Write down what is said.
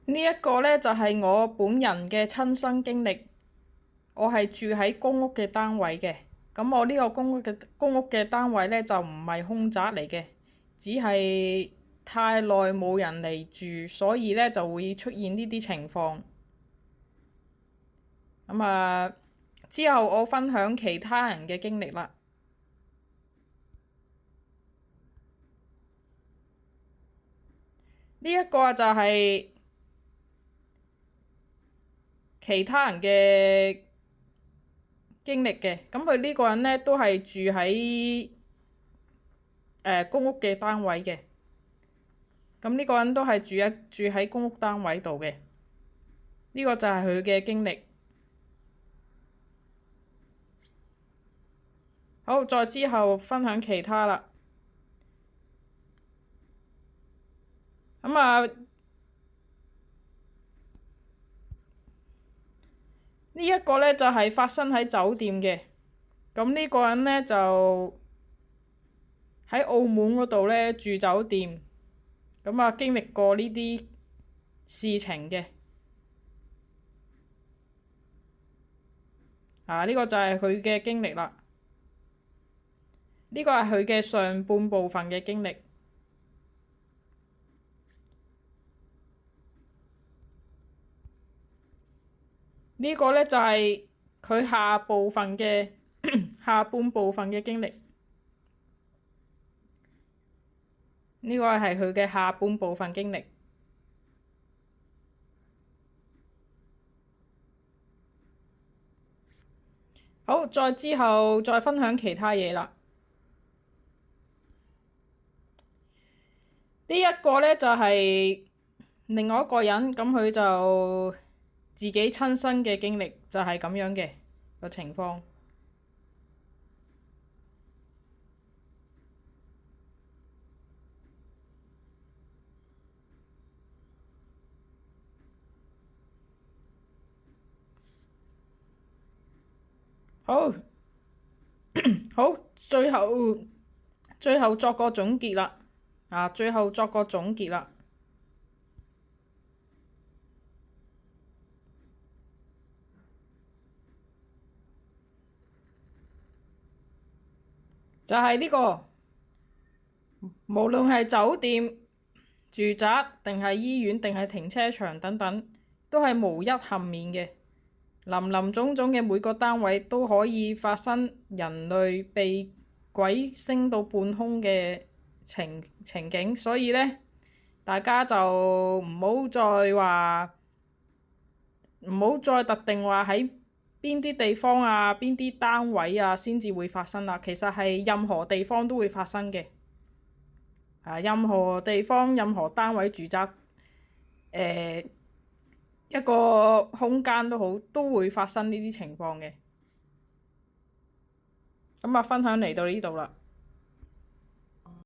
呢一個呢，就係我本人嘅親身經歷，我係住喺公屋嘅單位嘅。咁我呢個公屋嘅單位呢，就唔係空宅嚟嘅，只係太耐冇人嚟住，所以呢就會出現呢啲情況。咁之後我分享其他人嘅經歷啦。呢一個就係其他人嘅經歷嘅，咁佢呢個人呢，都係住喺公屋嘅單位嘅，咁呢個人都係住喺公屋單位度嘅，呢個就係佢嘅經歷。好，再之後分享其他啦。咁呢一個呢，就係發生喺酒店嘅，咁呢個人呢，就喺澳門嗰度呢住酒店，咁經歷過呢啲事情嘅。呢個就係佢嘅經歷啦。呢個係佢嘅上半部分嘅經歷。呢個呢，就係佢下部分嘅下半部分嘅經歷。呢個係佢嘅下半部分經歷。好，再之後再分享其他嘢啦。呢一個呢，就係另外一個人，咁佢就自己親身嘅經歷，就係咁樣嘅個情況。好，好，最後作個總結啦。最後作個總結啦。就係呢個，無論係酒店、住宅定係醫院定係停車場等等，都係無一幸免嘅。林林總總嘅每個單位都可以發生人類被鬼升到半空嘅情景，所以呢，大家就唔好再特定話喺邊啲地方邊啲單位先至會發生啦。其實係任何地方都會發生嘅。任何地方、任何單位、住宅，一個空間都好，都會發生呢啲情況嘅。咁分享嚟到呢度啦。